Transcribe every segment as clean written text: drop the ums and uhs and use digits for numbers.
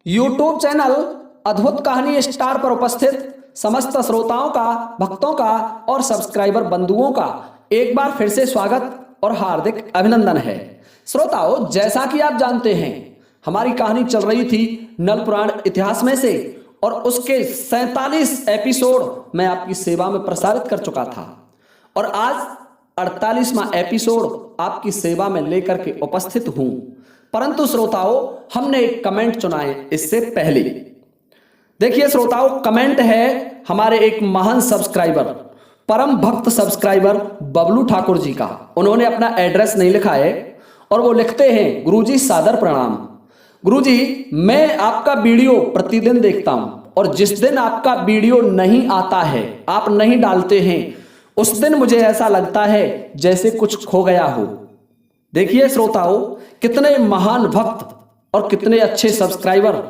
YouTube channel अद्भुत कहानी star पर उपस्थित समस्त श्रोताओं का, भक्तों का और सब्सक्राइबर बंधुओं का एक बार फिर से स्वागत और हार्दिक अभिनंदन है। श्रोताओं, जैसा कि आप जानते हैं, हमारी कहानी चल रही थी नल पुराण इतिहास में से और उसके 47 एपिसोड मैं आपकी सेवा में प्रसारित कर चुका था और आज 48वां एपिसोड आपकी सेवा में लेकर के उपस्थित हूं। परंतु श्रोताओं, हमने एक कमेंट चुना है इससे पहले। देखिए श्रोताओं, कमेंट है हमारे एक महान सब्सक्राइबर, परम भक्त सब्सक्राइबर बबलू ठाकुर जी का। उन्होंने अपना एड्रेस नहीं लिखा है और वो लिखते हैं, गुरुजी सादर प्रणाम। गुरुजी, मैं आपका वीडियो प्रतिदिन देखता हूं और जिस दिन आपका वीडियो नहीं आता है, आप नहीं डालते हैं, उस दिन मुझे ऐसा लगता है जैसे कुछ खो गया हो। देखिए श्रोताओं, कितने महान भक्त और कितने अच्छे सब्सक्राइबर,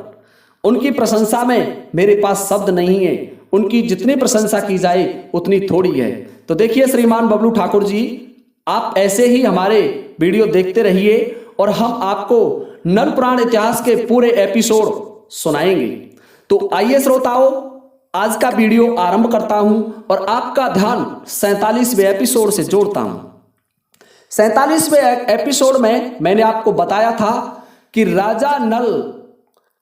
उनकी प्रशंसा में मेरे पास शब्द नहीं है। उनकी जितनी प्रशंसा की जाए उतनी थोड़ी है। तो देखिए श्रीमान बबलू ठाकुर जी, आप ऐसे ही हमारे वीडियो देखते रहिए और हम आपको नल पुराण इतिहास के पूरे एपिसोड सुनाएंगे। तो आइए श्रोताओं, आज का वीडियो आरंभ करता हूं और आपका ध्यान 47वें एपिसोड से जोड़ता हूं। 47वें एपिसोड में मैंने आपको बताया था कि राजा नल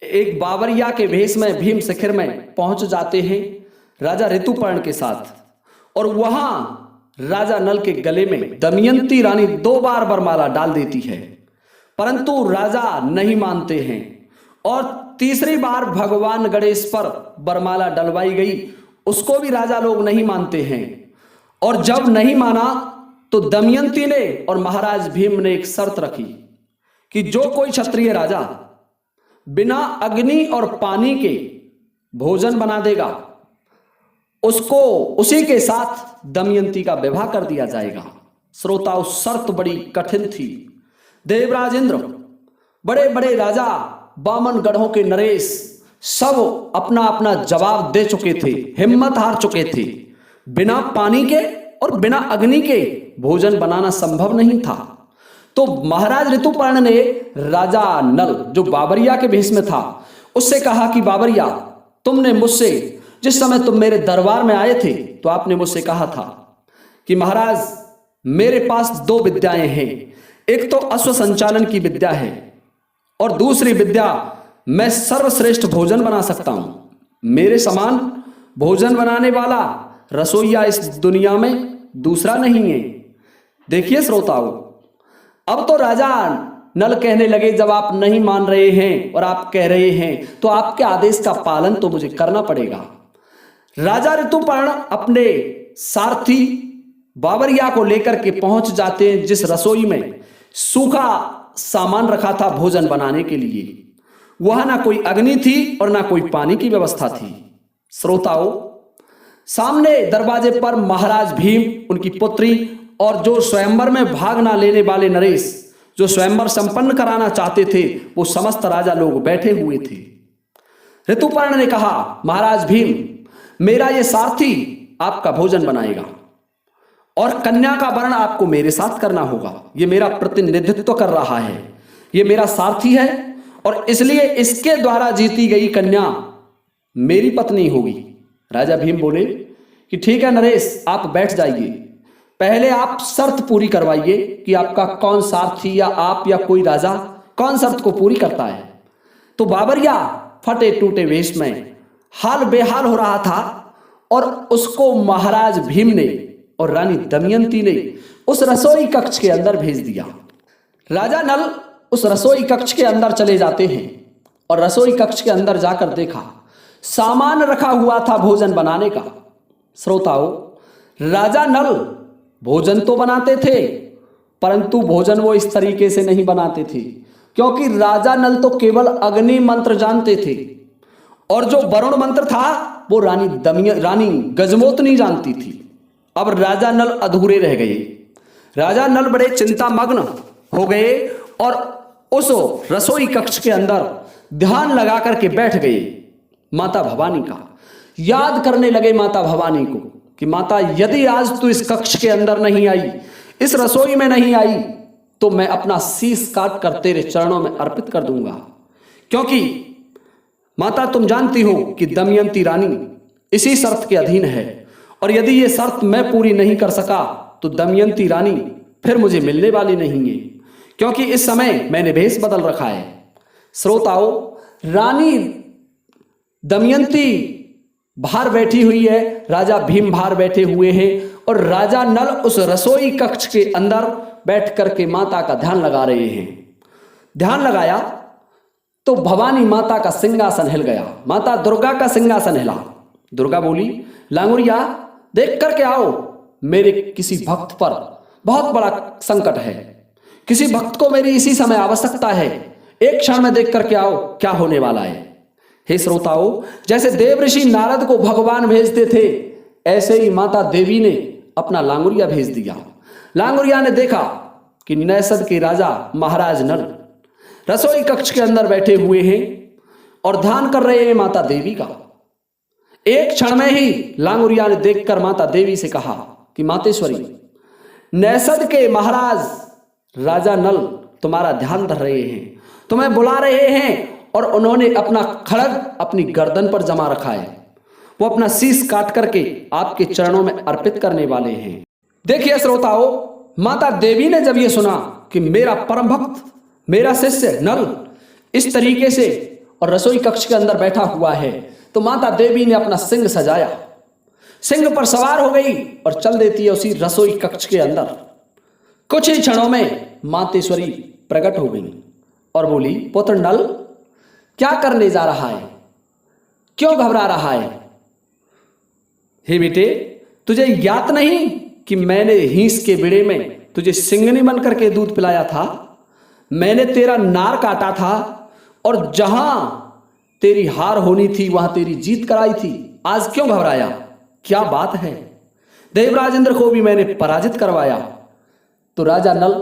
एक बावरिया के भेष में भीम शिखर में पहुंच जाते हैं राजा ऋतुपर्ण के साथ, और वहां राजा नल के गले में दमयंती रानी 2 बार वरमाला डाल देती है, परंतु राजा नहीं मानते हैं और तीसरी बार भगवान गणेश पर वरमाला डलवाई गई, उसको भी राजा लोग नहीं मानते हैं। और जब नहीं माना तो दमयंती ने और महाराज भीम ने एक शर्त रखी कि जो कोई क्षत्रिय राजा बिना अग्नि और पानी के भोजन बना देगा, उसको उसी के साथ दमयंती का विवाह कर दिया जाएगा। श्रोताओं, शर्त बड़ी कठिन थी। देवराज इंद्र, बड़े बड़े राजा, बामन गढ़ों के नरेश सब अपना अपना जवाब दे चुके थे, हिम्मत हार चुके थे। बिना पानी के और बिना अग्नि के भोजन बनाना संभव नहीं था। तो महाराज ऋतुपर्ण ने राजा नल, जो बावरिया के भेष में था, उससे कहा कि बावरिया, तुमने मुझसे, जिस समय तुम मेरे दरबार में आए थे, तो आपने मुझसे कहा था कि महाराज, मेरे पास 2 विद्याएं हैं। एक तो अश्व संचालन की विद्या है और दूसरी विद्या, मैं सर्वश्रेष्ठ भोजन बना सकता हूं। मेरे समान भोजन बनाने वाला रसोइया इस दुनिया में दूसरा नहीं है। देखिए श्रोताओं, अब तो राजा नल कहने लगे, जब आप नहीं मान रहे हैं और आप कह रहे हैं तो आपके आदेश का पालन तो मुझे करना पड़ेगा। राजा ऋतुपर्ण अपने सारथी बावरिया को लेकर के पहुंच जाते हैं, जिस रसोई में सूखा सामान रखा था भोजन बनाने के लिए। वहां ना कोई अग्नि थी और ना कोई पानी की व्यवस्था थी। श्रोताओं, सामने दरवाजे पर महाराज भीम, उनकी पुत्री और जो स्वयंवर में भाग ना लेने वाले नरेश, जो स्वयंवर संपन्न कराना चाहते थे, वो समस्त राजा लोग बैठे हुए थे। ऋतुपर्ण ने कहा, महाराज भीम, मेरा ये सारथी आपका भोजन बनाएगा और कन्या का वर्ण आपको मेरे साथ करना होगा। ये मेरा प्रतिनिधित्व कर रहा है, ये मेरा सारथी है और इसलिए इसके द्वारा जीती गई कन्या मेरी पत्नी होगी। राजा भीम बोले कि ठीक है नरेश, आप बैठ जाइए, पहले आप शर्त पूरी करवाइए कि आपका कौन सारथी, या आप या कोई राजा कौन शर्त को पूरी करता है। तो बावरिया फटे टूटे वेश में हाल बेहाल हो रहा था और उसको महाराज भीम ने और रानी दमयंती ने उस रसोई कक्ष के अंदर भेज दिया। राजा नल उस रसोई कक्ष के अंदर चले जाते हैं और रसोई कक्ष के अंदर जाकर देखा, सामान रखा हुआ था भोजन बनाने का। श्रोताओं, राजा नल भोजन तो बनाते थे, परंतु भोजन वो इस तरीके से नहीं बनाते थे, क्योंकि राजा नल तो केवल अग्नि मंत्र जानते थे और जो वरुण मंत्र था वो रानी गजमोतनी जानती थी। अब राजा नल अधूरे रह गए। राजा नल बड़े चिंता मग्न हो गए और उस रसोई कक्ष के अंदर ध्यान लगा करके बैठ गए। माता भवानी का याद करने लगे, माता भवानी को, कि माता, यदि आज तू इस कक्ष के अंदर नहीं आई, इस रसोई में नहीं आई, तो मैं अपना शीश काट कर तेरे चरणों में अर्पित कर दूंगा, क्योंकि माता तुम जानती हो कि दमयंती रानी इसी शर्त के अधीन है, और यदि ये शर्त मैं पूरी नहीं कर सका तो दमयंती रानी फिर मुझे मिलने वाली नहीं है, क्योंकि इस समय मैंने भेष बदल रखा है। श्रोताओं, रानी दमयंती बाहर बैठी हुई है, राजा भीम बाहर बैठे हुए हैं, और राजा नल उस रसोई कक्ष के अंदर बैठ करके माता का ध्यान लगा रहे हैं। ध्यान लगाया तो भवानी माता का सिंहासन हिल गया, माता दुर्गा का सिंहासन हिला। दुर्गा बोली, लांगुरिया देख करके आओ, मेरे किसी भक्त पर बहुत बड़ा संकट है, किसी भक्त को मेरी इसी समय आवश्यकता है, एक क्षण में देख करके आओ क्या होने वाला है। हे श्रोताओं, जैसे देवऋषि नारद को भगवान भेजते थे, ऐसे ही माता देवी ने अपना लांगुरिया भेज दिया। लांगुरिया ने देखा कि नैसद के राजा महाराज नल रसोई कक्ष के अंदर बैठे हुए हैं और ध्यान कर रहे हैं माता देवी का। एक क्षण में ही लांगुरिया ने देखकर माता देवी से कहा कि मातेश्वरी, नैसद के महाराज राजा नल तुम्हारा ध्यान धर रहे हैं, तुम्हें बुला रहे हैं, और उन्होंने अपना खड्ग अपनी गर्दन पर जमा रखा है, वो अपना शीश काट करके आपके चरणों में अर्पित करने वाले हैं। देखिए श्रोताओं, माता देवी ने जब ये सुना कि मेरा परम भक्त, मेरा शिष्य नल इस तरीके से और रसोई कक्ष के अंदर बैठा हुआ है, तो माता देवी ने अपना सिंह सजाया, सिंह पर सवार हो गई और चल देती है उसी रसोई कक्ष के अंदर। कुछ ही क्षणों में मातेश्वरी प्रकट हो गई और बोली, पुत्र नल क्या करने जा रहा है, क्यों घबरा रहा है? हे बेटे, तुझे याद नहीं कि मैंने हिंस के बेड़े में तुझे सिंगनी बन करके दूध पिलाया था, मैंने तेरा नार काटा था, और जहां तेरी हार होनी थी वहां तेरी जीत कराई थी, आज क्यों घबराया? क्या बात है? देवराज इंद्र को भी मैंने पराजित करवाया। तो राजा नल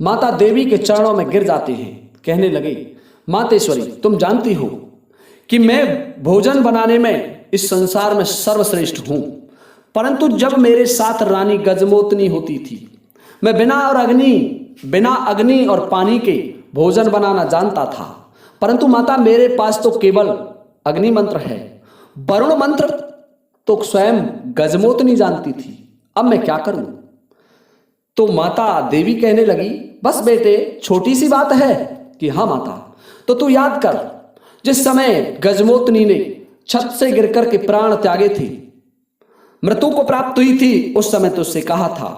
माता देवी के चरणों में गिर जाते हैं, कहने लगे, मातेश्वरी तुम जानती हो कि मैं भोजन बनाने में इस संसार में सर्वश्रेष्ठ हूं, परंतु जब मेरे साथ रानी गजमोतनी होती थी, मैं बिना अग्नि और पानी के भोजन बनाना जानता था, परंतु माता मेरे पास तो केवल अग्नि मंत्र है, वरुण मंत्र तो स्वयं गजमोतनी जानती थी, अब मैं क्या करूं? तो माता देवी कहने लगी, बस बेटे छोटी सी बात है कि हाँ माता, तो तू याद कर, जिस समय गजमोतनी ने छत से गिरकर के प्राण त्यागे थे, मृत्यु को प्राप्त हुई थी, उस समय तो उससे कहा था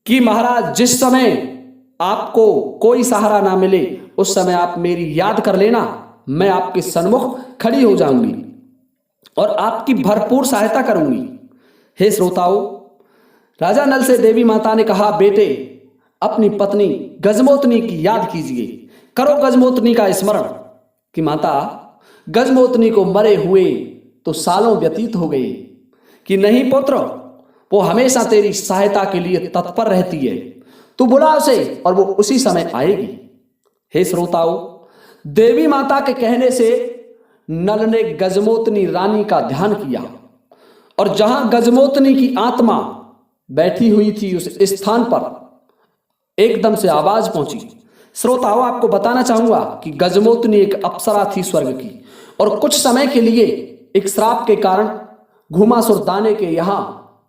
कि महाराज जिस समय आपको कोई सहारा ना मिले उस समय आप मेरी याद कर लेना, मैं आपके सन्मुख खड़ी हो जाऊंगी और आपकी भरपूर सहायता करूंगी। हे श्रोताओं, राजा नल से देवी माता ने कहा, बेटे अपनी पत्नी गजमोतनी की याद कीजिए, करो गजमोतनी का स्मरण कि माता गजमोतनी को मरे हुए तो सालों व्यतीत हो गए, कि नहीं पुत्र, वो हमेशा तेरी सहायता के लिए तत्पर रहती है, तू बुला उसे और वो उसी समय आएगी। हे श्रोताओं, देवी माता के कहने से नल ने गजमोतनी रानी का ध्यान किया, और जहां गजमोतनी की आत्मा बैठी हुई थी उस स्थान पर एकदम से आवाज पहुंची। श्रोताओं, आपको बताना चाहूंगा कि गजमोतनी एक अप्सरा थी स्वर्ग की, और कुछ समय के लिए एक श्राप के कारण घुमासुर दाने के यहां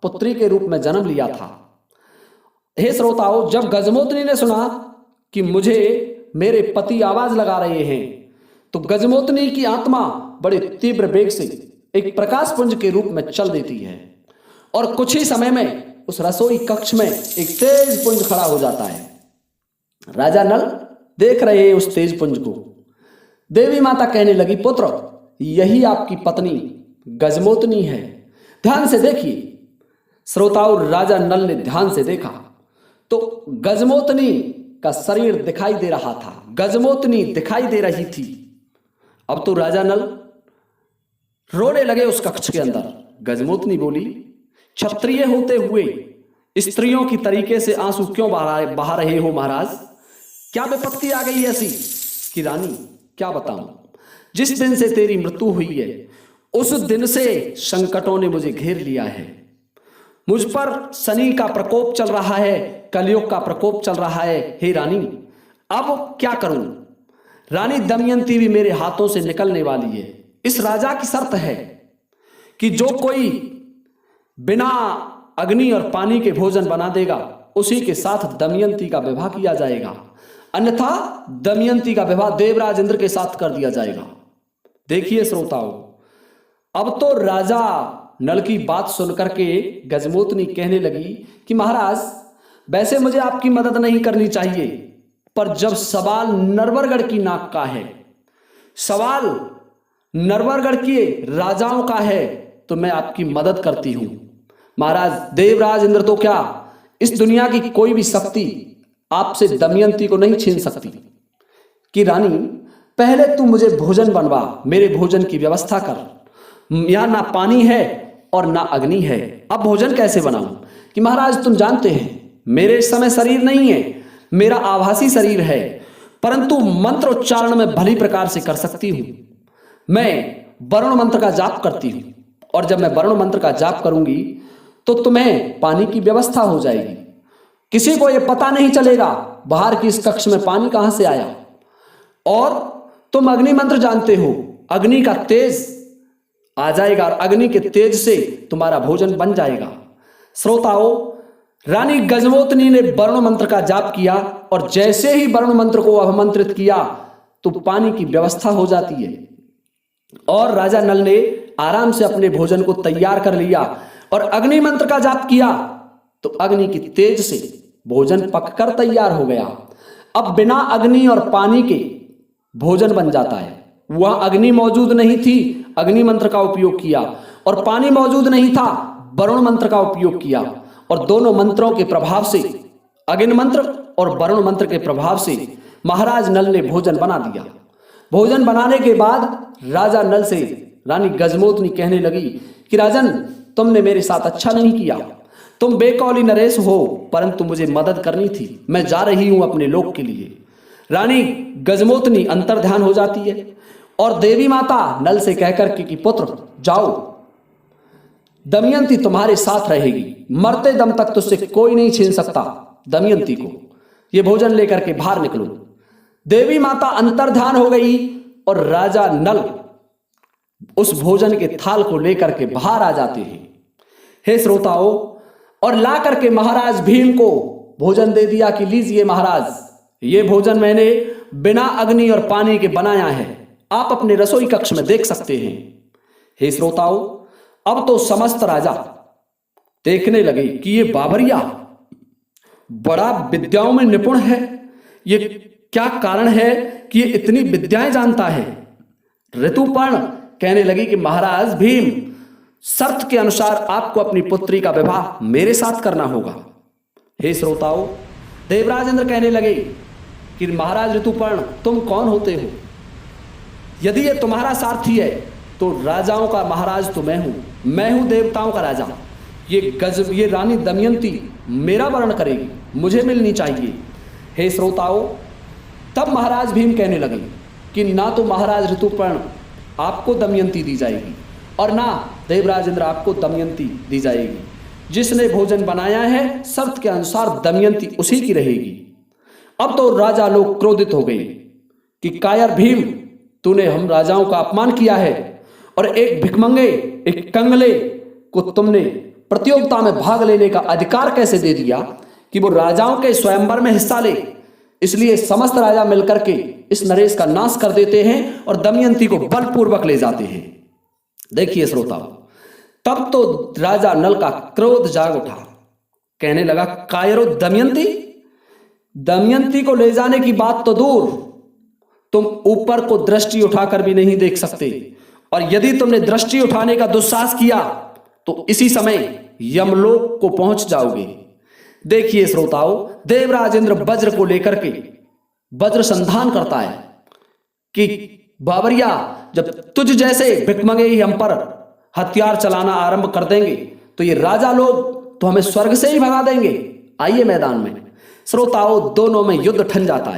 पुत्री के रूप में जन्म लिया था। हे श्रोताओं, जब गजमोतनी ने सुना कि मुझे मेरे पति आवाज लगा रहे हैं, तो गजमोतनी की आत्मा बड़े तीव्र वेग से एक प्रकाश पुंज के रूप में चल देती है, और कुछ ही समय में उस रसोई कक्ष में एक तेज पुंज खड़ा हो जाता है। राजा नल देख रहे हैं उस तेज पुंज को। देवी माता कहने लगी, पुत्र यही आपकी पत्नी गजमोतनी है, ध्यान से देखिए। श्रोताओं, राजा नल ने ध्यान से देखा तो गजमोतनी का शरीर दिखाई दे रहा था, गजमोतनी दिखाई दे रही थी। अब तो राजा नल रोने लगे उस कक्ष के अंदर। गजमोतनी बोली, क्षत्रिय होते हुए स्त्रियों की तरीके से आंसू क्यों बहा रहे हो महाराज? क्या विपत्ति आ गई ऐसी कि रानी क्या बताऊं, जिस दिन से तेरी मृत्यु हुई है उस दिन से संकटों ने मुझे घेर लिया है। मुझ पर शनि का प्रकोप चल रहा है, कलयुग का प्रकोप चल रहा है। हे रानी, अब क्या करूं? रानी दमयंती भी मेरे हाथों से निकलने वाली है। इस राजा की शर्त है कि जो कोई बिना अग्नि और पानी के भोजन बना देगा उसी के साथ दमयंती का विवाह किया जाएगा, अन्यथा दमयंती का विवाह देवराज इंद्र के साथ कर दिया जाएगा। देखिए श्रोताओं, अब तो राजा नल की बात सुनकर के गजमोतनी कहने लगी कि महाराज, वैसे मुझे आपकी मदद नहीं करनी चाहिए, पर जब सवाल नरवरगढ़ की नाक का है, सवाल नरवरगढ़ के राजाओं का है, तो मैं आपकी मदद करती हूं। महाराज, देवराज इंद्र तो क्या, इस दुनिया की कोई भी शक्ति आपसे दमयंती को नहीं छीन सकती। कि रानी, पहले तू मुझे भोजन बनवा, मेरे भोजन की व्यवस्था कर। यहां ना पानी है और ना अग्नि है, अब भोजन कैसे बनाऊं? कि महाराज, तुम जानते हैं मेरे इस समय शरीर नहीं है, मेरा आभासी शरीर है, परंतु मंत्र उच्चारण में भली प्रकार से कर सकती हूं। मैं वरुण मंत्र का जाप करती हूं, और जब मैं वरुण मंत्र का जाप करूंगी तो तुम्हें पानी की व्यवस्था हो जाएगी। किसी को यह पता नहीं चलेगा बाहर की इस कक्ष में पानी कहां से आया। और तुम अग्नि मंत्र जानते हो, अग्नि का तेज आ जाएगा और अग्नि के तेज से तुम्हारा भोजन बन जाएगा। श्रोताओं, रानी गजमोतनी ने वरुण मंत्र का जाप किया, और जैसे ही वरुण मंत्र को अभिमंत्रित किया तो पानी की व्यवस्था हो जाती है, और राजा नल ने आराम से अपने भोजन को तैयार कर लिया। और अग्नि मंत्र का जाप किया तो अग्नि की तेज से भोजन पककर तैयार हो गया। अब बिना अग्नि और पानी के भोजन बन जाता है। वह अग्नि मौजूद नहीं थी, अग्नि मंत्र का उपयोग किया, और पानी मौजूद नहीं था, वरुण मंत्र का उपयोग किया, और दोनों मंत्रों के प्रभाव से, अग्नि मंत्र और वरुण मंत्र के प्रभाव से महाराज नल ने भोजन बना दिया। भोजन बनाने के बाद राजा नल से रानी गजमोतनी कहने लगी कि राजन, तुमने मेरे साथ अच्छा नहीं किया, तुम बेकौली नरेश हो, परंतु मुझे मदद करनी थी, मैं जा रही हूं अपने लोक के लिए। रानी गजमोतनी अंतर्ध्यान हो जाती है और देवी माता नल से कहकर कि पुत्र जाओ, दमयंती तुम्हारे साथ रहेगी, मरते दम तक तुझसे कोई नहीं छीन सकता दमयंती को। ये भोजन लेकर के बाहर निकलो। देवी माता अंतर्ध्यान हो गई और राजा नल उस भोजन के थाल को लेकर के बाहर आ जाते हैं। हे श्रोताओं, और ला करके महाराज भीम को भोजन दे दिया कि लीजिए महाराज, ये भोजन मैंने बिना अग्नि और पानी के बनाया है, आप अपने रसोई कक्ष में देख सकते हैं। हे श्रोताओं, अब तो समस्त राजा देखने लगे कि ये बाबरिया बड़ा विद्याओं में निपुण है, ये क्या कारण है कि ये इतनी विद्याएं जानता है। ऋतुपर्ण कहने लगी कि महाराज भीम, शर्त के अनुसार आपको अपनी पुत्री का विवाह मेरे साथ करना होगा। हे श्रोताओं, देवराज इंद्र कहने लगे कि महाराज ऋतुपर्ण, तुम कौन होते हो? यदि ये तुम्हारा सारथी है तो राजाओं का महाराज तो मैं हूं देवताओं का राजा। ये रानी दमयंती मेरा वर्ण करेगी, मुझे मिलनी चाहिए। हे श्रोताओं, तब महाराज भीम कहने लगे कि ना तो महाराज ऋतुपर्ण आपको दमयंती दी जाएगी और ना देवराज इंद्र आपको दमयंती दी जाएगी। जिसने भोजन बनाया है शर्त के अनुसार दमयंती उसी की रहेगी। अब तो राजा लोग क्रोधित हो गए कि कायर भीम, तूने हम राजाओं का अपमान किया है और एक भिखमंगे, एक कंगले को तुमने प्रतियोगिता में भाग लेने का अधिकार कैसे दे दिया कि वो राजाओं के स्वयंवर में हिस्सा ले। इसलिए समस्त राजा मिलकर के इस नरेश का नाश कर देते हैं और दमयंती को बलपूर्वक ले जाते हैं। देखिए श्रोता, तब तो राजा नल का क्रोध जाग उठा, कहने लगा, कायरो दमयंती को ले जाने की बात तो दूर, तुम ऊपर को दृष्टि उठाकर भी नहीं देख सकते, और यदि तुमने दृष्टि उठाने का दुस्साहस किया तो इसी समय यमलोक को पहुंच जाओगे। देखिए श्रोताओं, देवराज इंद्र वज्र को लेकर के वज्र संधान करता है कि बाबरिया, जब तुझ जैसे भिखमंगे ही हम पर हथियार चलाना आरंभ कर देंगे तो ये राजा लोग तो हमें स्वर्ग से ही भगा देंगे। आइए मैदान में। श्रोताओं, दोनों में युद्ध ठन जाता है।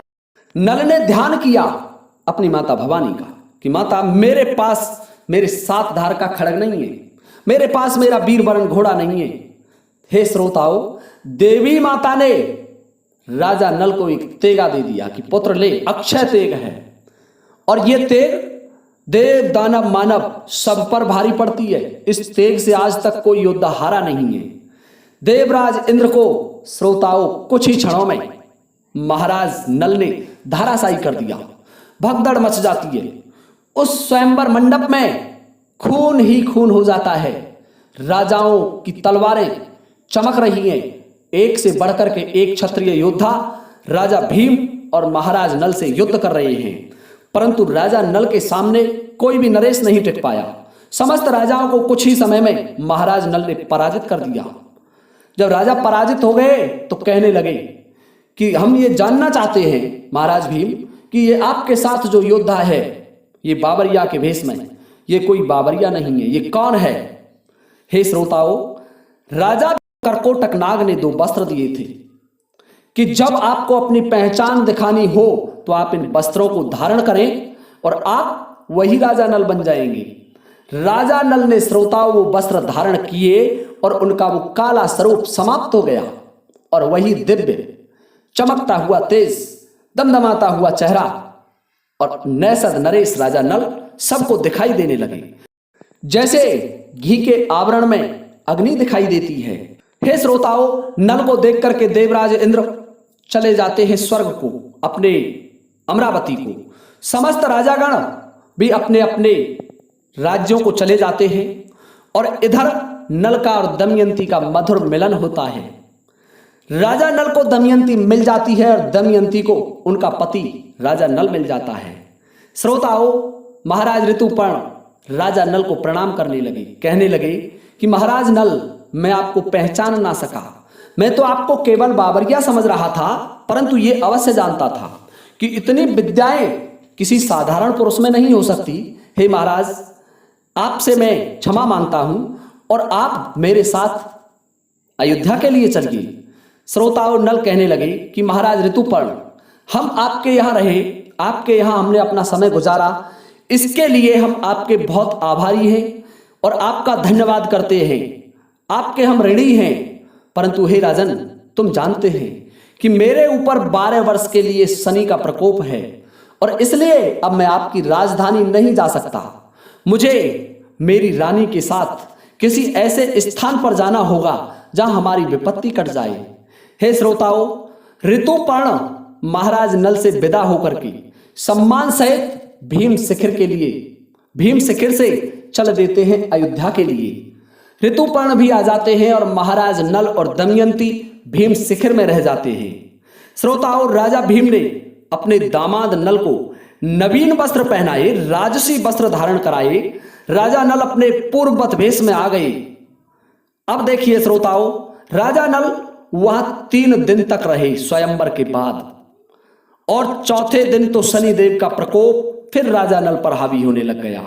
नल ने ध्यान किया अपनी माता भवानी का कि माता, मेरे पास मेरे 7 धार का खड्ग नहीं है, मेरे पास मेरा वीर वरण घोड़ा नहीं है। हे श्रोताओं, देवी माता ने राजा नल को एक तेगा दे दिया कि पुत्र ले, अक्षय तेग है, और ये तेग देव दानव मानव सब पर भारी पड़ती है। इस तेग से आज तक कोई योद्धा हारा नहीं है। देवराज इंद्र को श्रोताओं कुछ ही क्षणों में महाराज नल ने धराशायी कर दिया। भगदड़ मच जाती है। उस स्वयंवर मंडप में खून ही खून हो जाता है। राजाओं की तलवारें चमक रही हैं। एक से बढ़कर के एक क्षत्रिय योद्धा राजा भीम और महाराज नल से युद्ध कर रहे हैं, परंतु राजा नल के सामने कोई भी नरेश नहीं टिक पाया। समस्त राजाओं को कुछ ही समय में महाराज नल ने पराजित कर दिया। जब राजा पराजित हो गए तो कहने लगे कि हम ये जानना चाहते हैं महाराज भीम कि ये आपके साथ जो योद्धा है ये बाबरिया के भेष में, ये कोई बाबरिया नहीं है, ये कौन है? हे श्रोताओं, राजा करकोटक नाग ने 2 वस्त्र दिए थे कि जब आपको अपनी पहचान दिखानी हो तो आप इन वस्त्रों को धारण करें और आप वही राजा नल बन जाएंगे। राजा नल ने श्रोताओं वो वस्त्र धारण किए और उनका वो काला स्वरूप समाप्त हो गया और वही दिव्य चमकता हुआ तेज दमदमाता हुआ चेहरा और नैसद नरेश राजा नल सबको दिखाई देने लगे, जैसे घी के आवरण में अग्नि दिखाई देती है। हे श्रोताओं, नल को देख करके देवराज इंद्र चले जाते हैं स्वर्ग को, अपने अमरावती को। समस्त राजागण भी अपने अपने राज्यों को चले जाते हैं और इधर नल का और दमयंती का मधुर मिलन होता है। राजा नल को दमयंती मिल जाती है और दमयंती को उनका पति राजा नल मिल जाता है। श्रोताओं, महाराज ऋतुपर्ण राजा नल को प्रणाम करने लगे, कहने लगे कि महाराज नल, मैं आपको पहचान ना सका। मैं तो आपको केवल बाबरिया समझ रहा था, परंतु ये अवश्य जानता था कि इतनी विद्याएं किसी साधारण पुरुष में नहीं हो सकती। हे महाराज, आपसे मैं क्षमा मांगता हूं और आप मेरे साथ अयोध्या के लिए चलिए। श्रोताओं, नल कहने लगे कि महाराज ऋतुपर्ण, हम आपके यहां रहे, आपके यहां हमने अपना समय गुजारा, इसके लिए हम आपके बहुत आभारी हैं और आपका धन्यवाद करते हैं। आपके हम ऋणी हैं, परंतु हे राजन, तुम जानते हैं कि मेरे ऊपर 12 वर्ष के लिए शनि का प्रकोप है और इसलिए अब मैं आपकी राजधानी नहीं जा सकता। मुझे मेरी रानी के साथ किसी ऐसे स्थान पर जाना होगा जहां हमारी विपत्ति कट जाए। हे श्रोताओं, ऋतुपर्ण महाराज नल से विदा होकर के सम्मान सहित भीम शिखर से चल देते हैं अयोध्या के लिए। ऋतुपर्ण भी आ जाते हैं और महाराज नल और दमयंती भीम शिखर में रह जाते हैं। श्रोताओं, राजा भीम ने अपने दामाद नल को नवीन वस्त्र पहनाए, राजसी वस्त्र धारण कराए। राजा नल अपने पूर्ववत वेश में आ गए। अब देखिए श्रोताओं, राजा नल वहां 3 दिन तक रहे स्वयंवर के बाद, और चौथे दिन तो शनिदेव का प्रकोप फिर राजा नल पर हावी होने लग गया।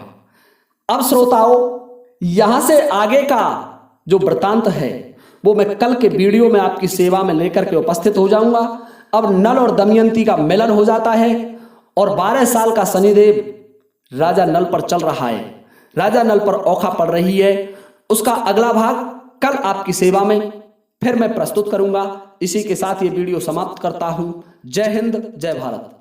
अब श्रोताओं, यहां से आगे का जो वृतांत है वो मैं कल के वीडियो में आपकी सेवा में लेकर के उपस्थित हो जाऊंगा। अब नल और दमयंती का मिलन हो जाता है और 12 साल का शनिदेव राजा नल पर चल रहा है, राजा नल पर औखा पड़ रही है। उसका अगला भाग कल आपकी सेवा में फिर मैं प्रस्तुत करूंगा। इसी के साथ ये वीडियो समाप्त करता हूं। जय हिंद, जय भारत।